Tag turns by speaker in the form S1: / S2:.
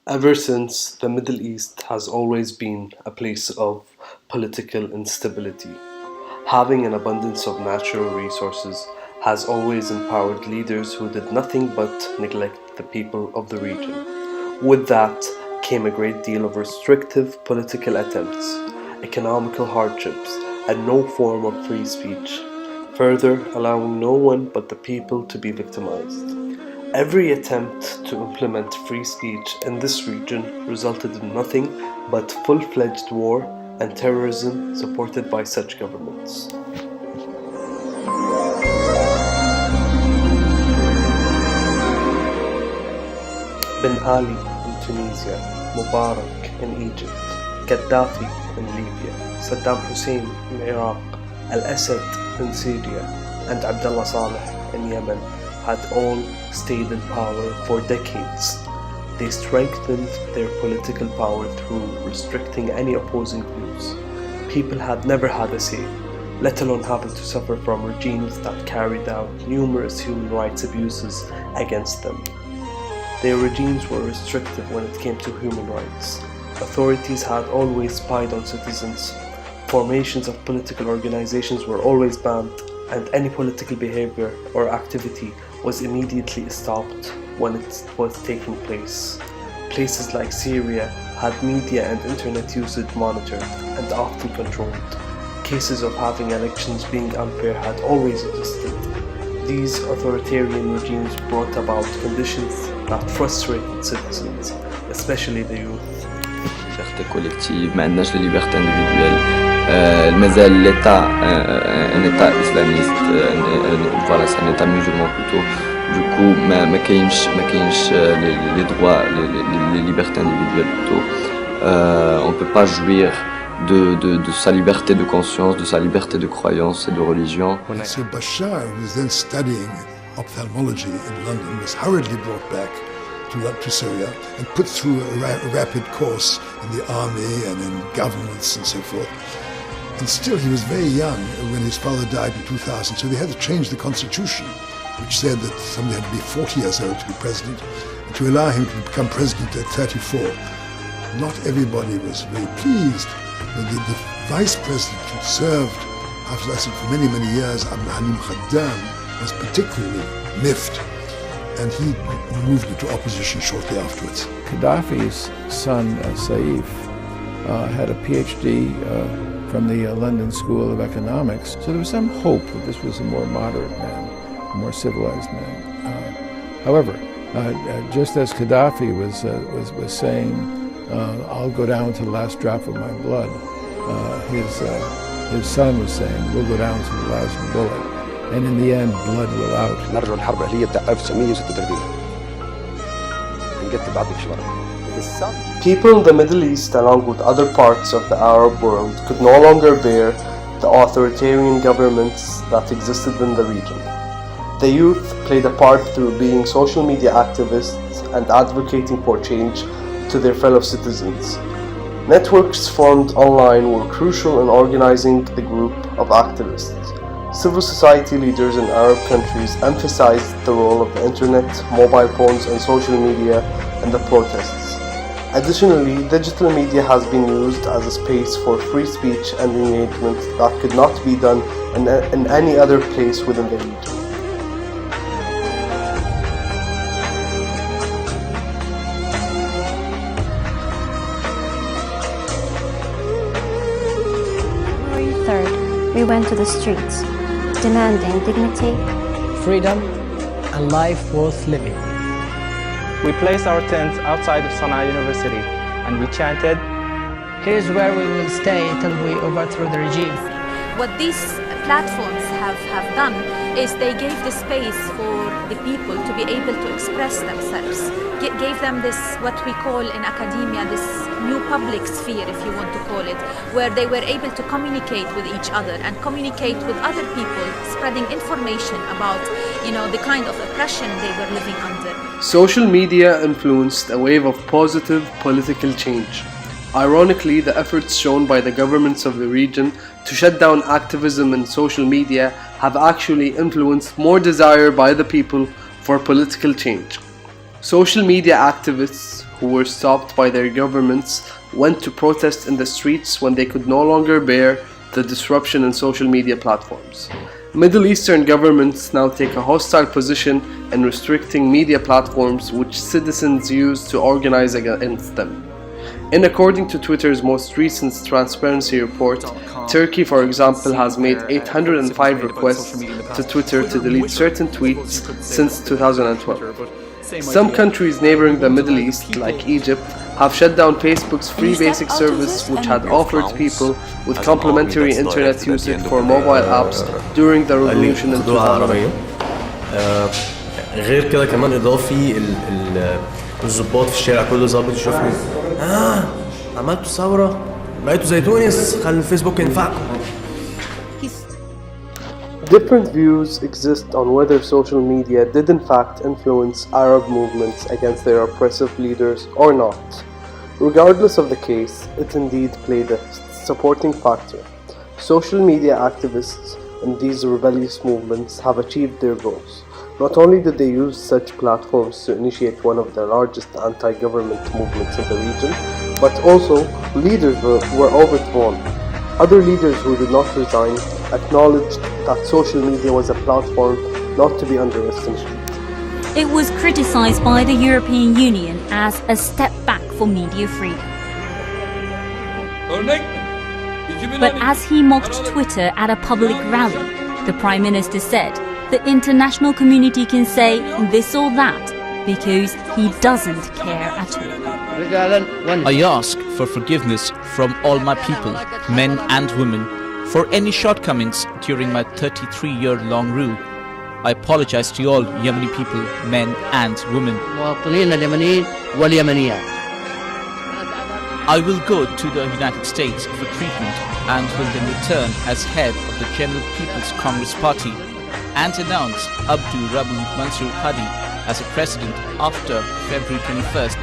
S1: Ever since, the Middle East has always been a place of political instability. Having an abundance of natural resources has always empowered leaders who did nothing but neglect the people of the region. With that came a great deal of restrictive political attempts, economical hardships, and no form of free speech, further allowing no one but the people to be victimized. Every attempt to implement free speech in this region resulted in nothing but full-fledged war and terrorism supported by such governments. Ben Ali in Tunisia, Mubarak in Egypt, Gaddafi in Libya, Saddam Hussein in Iraq, Al-Assad in Syria, and Abdullah Saleh in Yemen had all stayed in power for decades. They strengthened their political power through restricting any opposing views. People had never had a say, let alone having to suffer from regimes that carried out numerous human rights abuses against them. Their regimes were restrictive when it came to human rights. Authorities had always spied on citizens. Formations of political organizations were always banned, and any political behavior or activity was immediately stopped when it was taking place. Places like Syria had media and internet usage monitored and often controlled. Cases of having elections being unfair had always existed. These authoritarian regimes brought about conditions that frustrated citizens, especially the youth.
S2: Liberté collective, ما عندناش la liberté individuelle. مازال l'État un État islamiste, voilà, c'est un État musulman plutôt. Du coup, ما كاينش les droits, les libertés individuelles plutôt. On peut pas jouir de sa liberté de conscience, de sa liberté de croyance et de religion.
S3: So Bashar, who was then studying ophthalmology in London, was hurriedly brought back to Syria and put through a rapid course in the army and in governments and so forth. And still he was very young when his father died in 2000, so they had to change the constitution, which said that somebody had to be 40 years old to be president, and to allow him to become president at 34. Not everybody was very pleased. The vice president who served after that for many, many years, Abdulaziz, was particularly miffed, and he moved into opposition shortly afterwards.
S4: Gaddafi's son, Saif, had a PhD from the London School of Economics, so there was some hope that this was a more moderate man, a more civilized man. However, just as Gaddafi was saying, I'll go down to the last drop of my blood, his son was saying, we'll go down to the last bullet, and in the end, blood will out.
S5: نرجع الحرب الأهلية بتاع 1936 نقتل بعض في شوارع.
S1: People in the Middle East, along with other parts of the Arab world, could no longer bear the authoritarian governments that existed in the region. The youth played a part through being social media activists and advocating for change to their fellow citizens. Networks formed online were crucial in organizing the group of activists. Civil society leaders in Arab countries emphasized the role of the internet, mobile phones, and social media in the protests. Additionally, digital media has been used as a space for free speech and engagement that could not be done in any other place within the region.
S6: January 3rd, we went to the streets, demanding dignity,
S7: freedom, and life worth living.
S8: We placed our tents outside of Sana'a University and we chanted,
S7: Here's where we will stay till we overthrow the regime.
S9: What these platforms have done is they gave the space for the people to be able to express themselves. Gave them this, what we call in academia, this new public sphere, if you want to call it, where they were able to communicate with each other and communicate with other people, spreading information about, the kind of oppression they were living under.
S1: Social media influenced a wave of positive political change. Ironically, the efforts shown by the governments of the region to shut down activism in social media have actually influenced more desire by the people for political change. Social media activists who were stopped by their governments went to protest in the streets when they could no longer bear the disruption in social media platforms. Middle Eastern governments now take a hostile position in restricting media platforms which citizens use to organize against them. According to Twitter's most recent transparency report, Turkey, for example, has made 805 requests to Twitter to delete certain tweets since 2012. Some countries neighboring the Middle East, like Egypt, have shut down Facebook's free basic service, which had offered people with complimentary internet usage for mobile apps during the revolution in 2000.
S10: غير كده كمان إضافي الضباط في الشارع كله ظابط يشوفني عملتوا ثورة بقيتوا زي تونس خلي الفيسبوك ينفعكم.
S1: Different views exist on whether social media did in fact influence Arab movements against their oppressive leaders or not. Regardless of the case, it indeed played a supporting factor. Social media activists in these rebellious movements have achieved their goals. Not only did they use such platforms to initiate one of the largest anti-government movements in the region, but also leaders were overthrown. Other leaders who did not resign acknowledged that social media was a platform not to be underestimated.
S11: It was criticized by the European Union as a step back for media freedom. But as he mocked Twitter at a public rally, the Prime Minister said the international community can say this or that because he doesn't care at all.
S12: I ask for forgiveness from all my people, men and women, for any shortcomings during my 33-year-long rule. I apologize to all Yemeni people, men and women. I will go to the United States for treatment and will then return as head of the General People's Congress Party and announce Abdul Rabu Mansur Hadi as a president after February 21st,